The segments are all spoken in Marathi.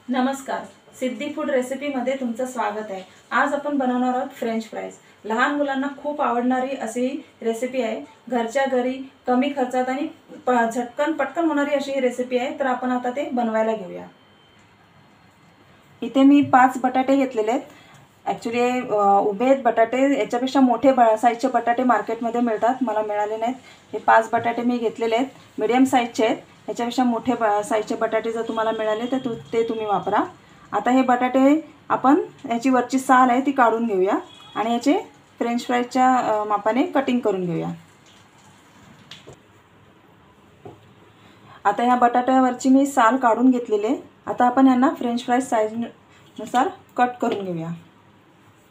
नमस्कार, सिद्धी फूड रेसिपीमध्ये तुमचं स्वागत आहे। आज आपण बनवणार आहोत फ्रेंच फ्राईज। लहान मुलांना खूप आवडणारी अशी रेसिपी आहे। घरच्या घरी कमी खर्चात आणि झटकन पटकन होणारी अशी रेसिपी आहे। तर आपण आता ते बनवायला घेऊया। इथे मी 5 बटाटे घेतलेले आहेत। ॲक्च्युली उभे आहेत बटाटे, याच्यापेक्षा मोठे साईजचे बटाटे मार्केटमध्ये मिळतात, मला मिळाले नाहीत। हे 5 बटाटे मी घेतलेले आहेत, मीडियम साईजचे आहेत। याच्यापेक्षा मोठे साईजचे बटाटे जर तुम्हाला मिळाले तर ते तुम्ही वापरा। आता हे बटाटे आपण याची वरची साल आहे ती काढून घेऊया आणि याचे फ्रेंच फ्राईजच्या मापाने कटिंग करून घेऊया। आता ह्या बटाट्यावरची मी साल काढून घेतलेली आहे। आता आपण यांना फ्रेंच फ्राईज साईजनुसार कट करून घेऊया।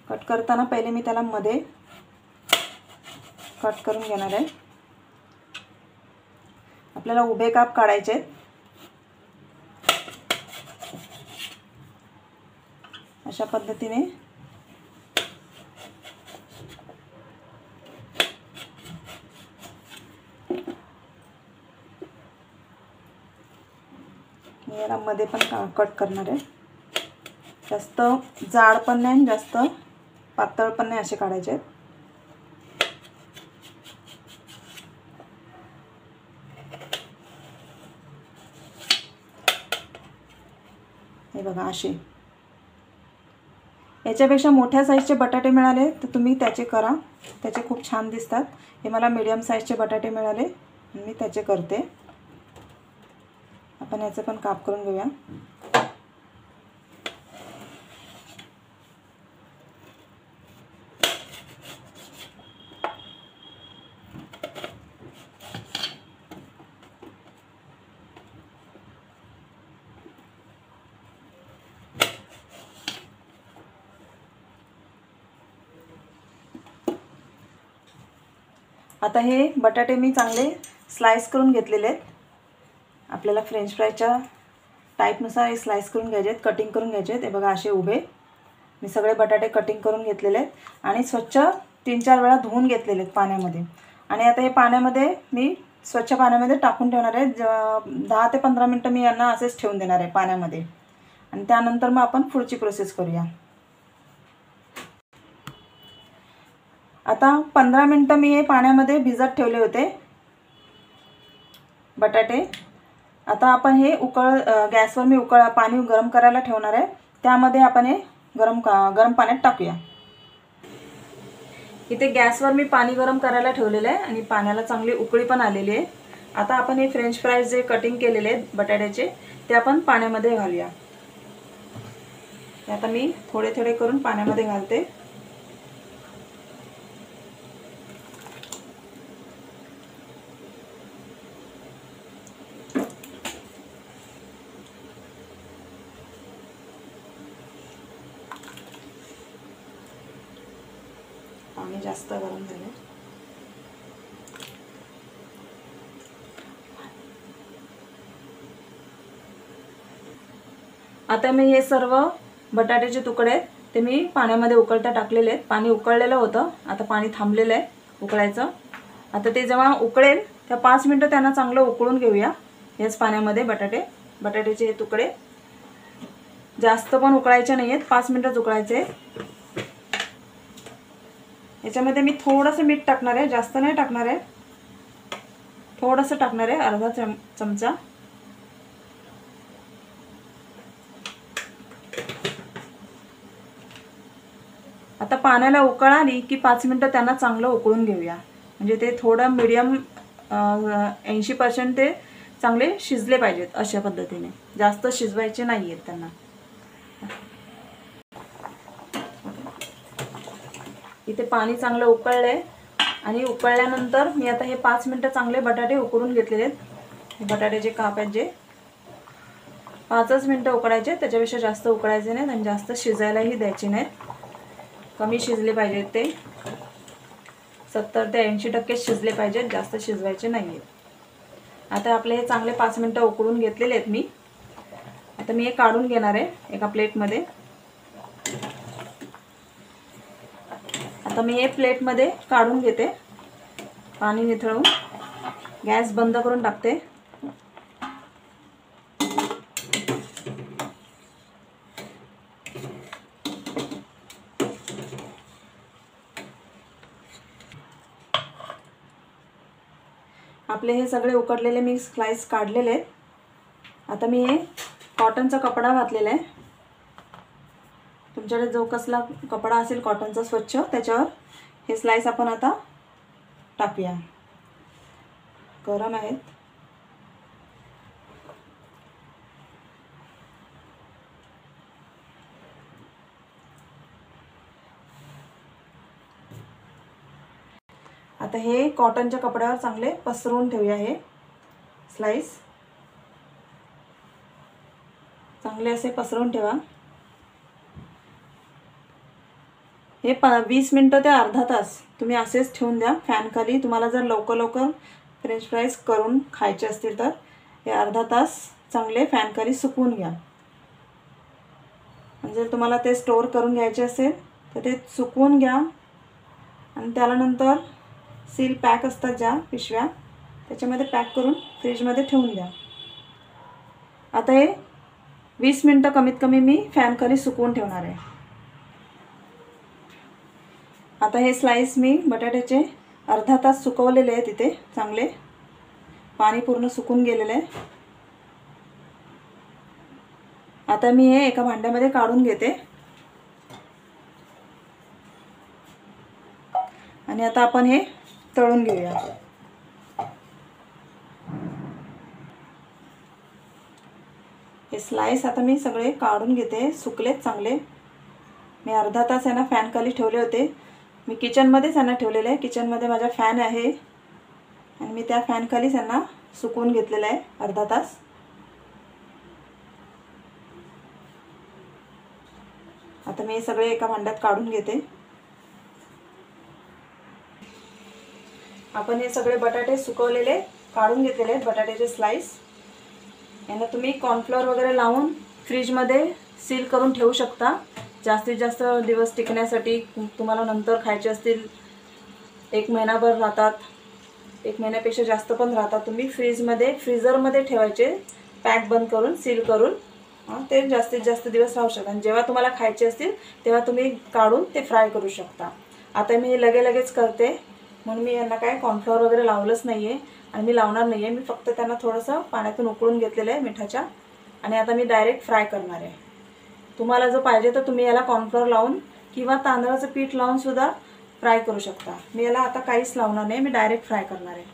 कट करताना पहिले मी त्याला मध्ये कट करून घेणार आहे। आपल्याला उभे काप काढायचे आहेत। अशा पद्धतीने मी याला मध्ये पण कट करणार आहे। जास्त जाड पण नाही, जास्त पातळ पण नाही, असे काढायचे आहेत। हे बघा असे। याच्यापेक्षा मोठ्या साईजचे बटाटे मिळाले तर तुम्ही त्याचे करा, त्याचे खूप छान दिसतात। हे मला मीडियम साईजचे बटाटे मिळाले, मी त्याचे करते। आपण याचं पण काप करून घेऊया। आता हे बटाटे मी चांगले स्लाइस करून घेतलेले आहेत। आपल्याला फ्रेंच फ्राईजच्या टाईपनुसार हे स्लाइस करून घ्यायचे आहेत, कटिंग करून घ्यायचे आहेत। हे बघा असे उभे मी सगळे बटाटे कटिंग करून घेतलेले आहेत आणि स्वच्छ 3-4 वेळा धुवून घेतलेले आहेत पाण्यामध्ये। आणि आता हे पाण्यामध्ये मी स्वच्छ पाण्यामध्ये टाकून ठेवणार आहे। 10 ते 15 मिनिटं मी यांना असेच ठेवून देणार आहे पाण्यामध्ये आणि त्यानंतर मग आपण पुढची प्रोसेस करूया। आता 15 मिनिटं मी हे पाण्यामध्ये भिजत ठेवले होते बटाटे। आता आपण हे गॅसवर मी पाणी गरम करायला ठेवणार आहे, त्यामध्ये आपण हे गरम पाण्यात टाकूया। इथे गॅसवर मी पाणी गरम करायला ठेवलेलं आहे आणि पाण्याला चांगली उकळी पण आलेली आहे। आता आपण हे फ्रेंच फ्राईज जे कटिंग केलेले आहेत बटाट्याचे ते आपण पाण्यामध्ये घालूया। आता मी थोडे थोडे करून पाण्यामध्ये घालते। पाणी जास्त गरम झाले। आता मी हे सर्व बटाट्याचे तुकडे आहेत ते मी पाण्यामध्ये उकळता टाकलेले आहेत। पाणी उकळलेलं होतं, आता पाणी थांबलेलं आहे उकळायचं। आता ते जेव्हा उकळेल त्या 5 मिनिटं त्यांना चांगलं उकळून घेऊया याच पाण्यामध्ये। बटाट्याचे हे तुकडे जास्त पण उकळायचे नाही आहेत, 5 मिनिटच उकळायचे। याच्यामध्ये मी थोडंसं मीठ टाकणार आहे, जास्त नाही टाकणार आहे, थोडंसं टाकणार आहे, अर्धा चमचा। आता पाण्याला उकळ आली की 5 मिनिटं त्यांना चांगलं उकळून घेऊया, म्हणजे ते थोडं मीडियम 80% ते चांगले शिजले पाहिजेत। अशा पद्धतीने जास्त शिजवायचे नाही आहेत त्यांना। इथे पाणी चांगलं उकळलंय आणि उकळल्यानंतर मी आता हे 5 मिनिटं चांगले बटाटे उकडून घेतलेले आहेत। हे बटाट्याचे काप आहेत जे 5च मिनिटं उकडायचे, त्याच्यापेक्षा जास्त उकडायचे नाहीत आणि जास्त शिजायलाही द्यायचे नाहीत। कमी शिजले पाहिजेत, ते 70 ते 80% शिजले पाहिजेत, जास्त शिजवायचे नाहीये। आता आपले हे चांगले 5 मिनिटं उकडून घेतलेले आहेत मी। आता मी हे काढून घेणार आहे एका प्लेटमध्ये। आता मी हे प्लेटमध्ये काढून घेते, पाणी निथळून गॅस बंद करून टाकते। आपले हे सगळे उकडलेले मी स्लाइस काढलेले आहेत. आता मी हे कॉटनचा कपडा घातलेला आहे. तुमच्याकडे जो कसला कपडा असेल कॉटनचा स्वच्छ त्याच्यावर हे स्लाइस आपण आता टाकूया. गरम आहेत. आता हे कॉटनच्या कपड्यावर चांगले पसरवून ठेवूया. हे स्लाइस चांगले असे पसरवून ठेवा. हे 20 मिनिटं ते अर्धा तास तुम्ही असेच ठेवून द्या फॅन खाली. तुम्हाला जर लवकर फ्रेंच फ्राईज करून खायचे असतील तर हे अर्धा तास चांगले फॅन खाली सुकवून घ्या. जर तुम्हाला ते स्टोअर करून घ्यायचे असेल तर ते सुकवून घ्या आणि त्याला नंतर सील पॅक असतात ज्या पिशव्या त्याच्यामध्ये पॅक करून फ्रीजमध्ये ठेवून द्या. आता हे 20 मिनिटं कमीत कमी मी फॅन खाली सुकवून ठेवणार आहे. आता हे स्लाइस मी बटाट्याचे अर्धा तास सुकवलेले आहेत. इथे चांगले पाणी पूर्ण सुकून गेलेले आहे. आता मी हे एका भांड्यामध्ये काढून घेते आणि आता आपण हे तळून घेऊया. हे स्लाइस आता मी सगळे काढून घेते. सुकलेत चांगले. मी अर्धा तास यांना फॅन खाली ठेवले होते. मी किचनमध्येच यांना ठेवलेले आहे. किचनमध्ये माझा फॅन आहे आणि मी त्या फॅन खालीच यांना सुकवून घेतलेलं आहे अर्धा तास. आता मी हे सगळे एका भांड्यात काढून घेते. आपण हे सगळे बटाटे सुकवलेले काढून घेतलेले आहेत. बटाट्याचे स्लाइस यांना तुम्ही कॉर्नफ्लोअर वगैरे लावून फ्रीजमध्ये सील करून ठेवू शकता. जास्तीत जास्त दिवस टिकण्यासाठी. तुम्हाला नंतर खायचे असतील 1 महिनाभर राहतात. 1 महिन्यापेक्षा जास्त पण राहतात. तुम्ही फ्रीजरमध्ये ठेवायचे पॅक बंद करून सील करून. ते जास्तीत जास्त दिवस राहू शकतात. आणि जेव्हा तुम्हाला खायचे असतील तेव्हा तुम्ही काढून ते फ्राय करू शकता. आता मी हे लगेच करते म्हणून मी यांना काय कॉर्नफ्लोअर वगैरे लावलंच नाही आहे आणि मी लावणार नाही आहे. मी फक्त त्यांना थोडंसं पाण्यातून उकळून घेतलेलं आहे मिठाच्या आणि आता मी डायरेक्ट फ्राय करणार आहे. तुम्हाला जर पाहिजे तर तुम्ही याला कॉर्नफ्लोअर लावून किंवा तांदळाचं पीठ लावून सुद्धा फ्राय करू शकता. मी याला आता काहीच लावणार नाही. मी डायरेक्ट फ्राय करणार आहे.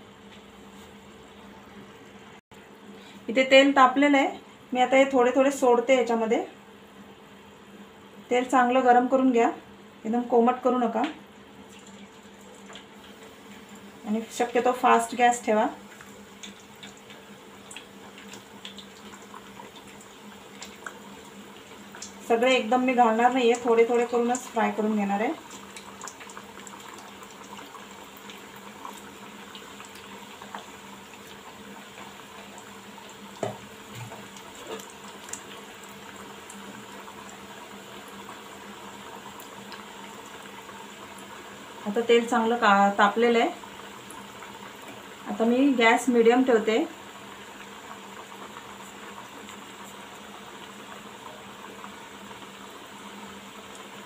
इथे तेल तापलेलं आहे. मी आता हे थोडे सोडते याच्यामध्ये. तेल चांगलं गरम करून घ्या. एकदम कोमट करू नका आणि शक्यतो फास्ट गॅस ठेवा. सगळे एकदम मी घालणार नाही आहे. थोडे करूनच फ्राय करून घेणार आहे. आता तेल चांगलं तापलेलं आहे. आता मी गॅस मीडियम ठेवते.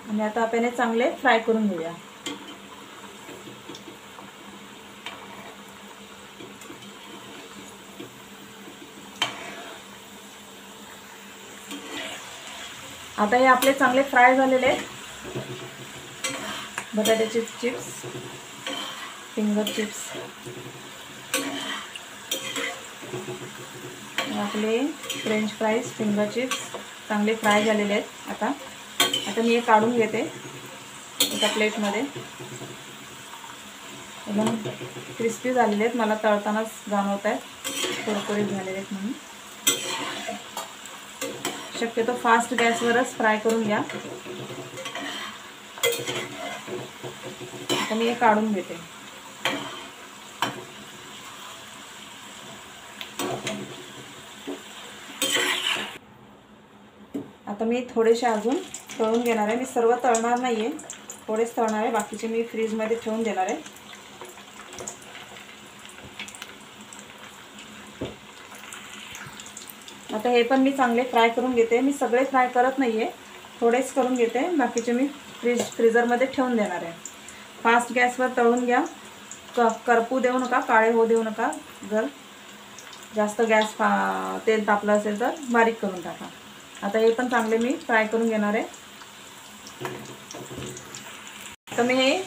आणि आता आपण हे चांगले फ्राय करून घेऊया. आता हे आपले चांगले फ्राय झालेले आहेत. बटाट्याचे चिप्स, फिंगर चिप्स आपले फ्रेंच फ्राईज फिंगर चिप्स चांगले फ्राय झालेले आहेत. आता मी हे काढून घेते एका प्लेटमध्ये. एकदम क्रिस्पी झालेले आहेत. मला तळतानाच जाणवत आहेत कुरकुरीत झालेले आहेत म्हणून. शक्यतो फास्ट गॅसवरच फ्राय करून घ्या. आता मी हे काढून घेते. आता मी थोडेसे अजून तळून घेणार आहे. मी सर्व तळणार नाही आहे. थोडेच तळणार आहे. बाकीचे मी फ्रीजमध्ये ठेवून देणार आहे. आता हे पण मी चांगले फ्राय करून घेते. मी सगळे फ्राय करत नाही आहे. थोडेच करून घेते. बाकीचे मी फ्रीजरमध्ये ठेवून देणार आहे. फास्ट गॅसवर तळून घ्या. करपू देऊ नका, काळे होऊ देऊ नका. जर जास्त गॅस तेल तापलं असेल तर बारीक करून टाका. आता हे पण चांगले मी फ्राय करून घेणार आहे. तर मी हे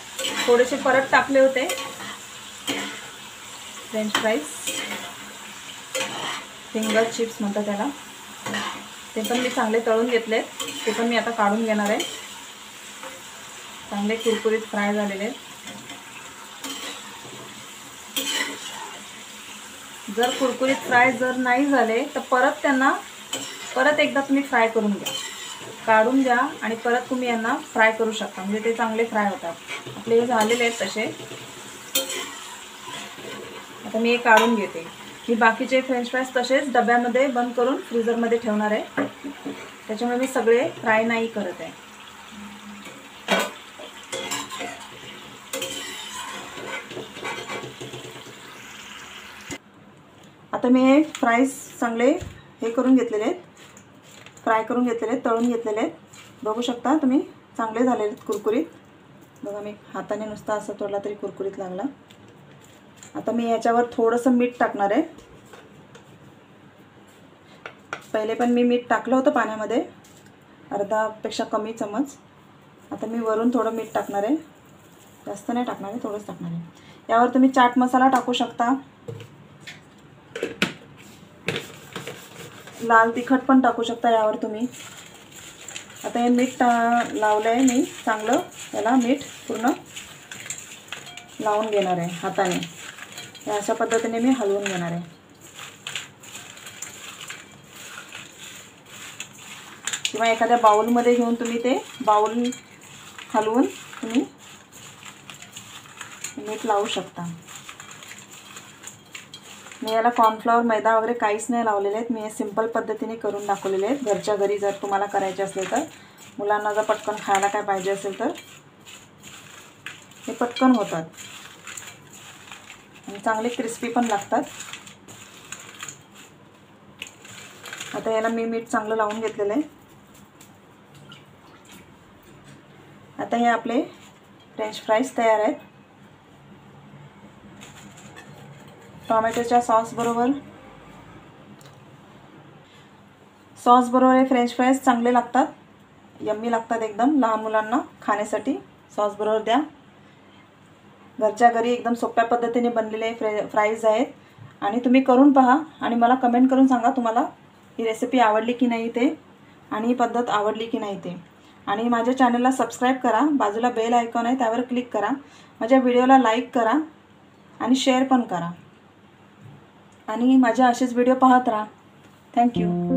थोडेसे परत टाकले होते फ्रेंच फ्राईज, फिंगर चिप्स म्हणतात त्याला. ते पण मी चांगले तळून घेतले. ते पण मी आता काढून घेणार आहे. चांगले कुरकुरीत फ्राय झालेले. जर कुरकुरीत फ्राय जर नाही झाले तर परत एकदा तुम्ही फ्राय करून घ्या, काढून घ्या आणि परत तुम्ही यांना फ्राय करू शकता. म्हणजे ते चांगले फ्राय होतात. आपले हे झालेले आहेत तसे. आता मी हे काढून घेते. मी बाकीचे फ्रेंच फ्राईज तसेच डब्यामध्ये बंद करून फ्रीजरमध्ये ठेवणार आहे. त्याच्यामुळे मी सगळे फ्राय नाही करत आहे. आता मी हे फ्राईज चांगले हे करून घेतलेले आहेत, फ्राय करून घेतलेले आहेत, तळून घेतलेले आहेत. बघू शकता तुम्ही, चांगले झालेले आहेत कुरकुरीत. बघा, मी हाताने नुसता असं तोडला तरी कुरकुरीत लागला. आता मी याच्यावर थोडंसं मीठ टाकणार आहे. पहिले पण मी मीठ टाकलं होतं पाण्यामध्ये, अर्धापेक्षा कमी चमच. आता मी वरून थोडं मीठ टाकणार आहे. जास्त नाही टाकणार आहे, थोडंच टाकणार आहे. यावर तुम्ही चाट मसाला टाकू शकता, लाल तिखट पण टाकू शकता यावर तुम्ही. आता हे मीठ लावलं आहे मी चांगलं. याला मीठ पूर्ण लावून घेणार आहे हाताने. अशा पद्धतीने मी हलवून घेणार आहे. किंवा एखाद्या बाउलमध्ये घेऊन तुम्ही ते बाउल हलवून तुम्ही मीठ लावू शकता. मी याला कॉर्नफ्लॉवर, मैदा वगैरे काहीच नाही लावलेले आहेत. मी हे सिंपल पद्धतीने करून दाखवलेले आहेत. घरच्या घरी जर तुम्हाला करायचे असले तर, मुलांना जर पटकन खायला काय पाहिजे असेल तर हे पटकन होतात आणि चांगले क्रिस्पी पण लागतात. आता याला मी मीठ चांगलं लावून घेतलेलं आहे. आता हे आपले फ्रेंच फ्राईज तयार आहेत. टोमॅटोच्या सॉस बरोबर हे फ्रेंच फ्राईज चांगले लागतात, यम्मी लागतात एकदम. लहान मुलांना खाण्यासाठी सॉस बरोबर द्या. घरच्या घरी एकदम सोप्या पद्धतीने बनलेले फ्राईज आहेत. आणि तुम्ही करून पहा आणि मला कमेंट करून सांगा तुम्हाला ही रेसिपी आवडली की नाही ते, आणि ही पद्धत आवडली की नाही ते. आणि माझ्या चॅनलला सबस्क्राईब करा. बाजूला बेल आयकॉन आहे, त्यावर क्लिक करा. माझ्या व्हिडिओला लाईक करा आणि शेअर पण करा. आणि माझे असेच व्हिडिओ पाहत राहा. थँक्यू.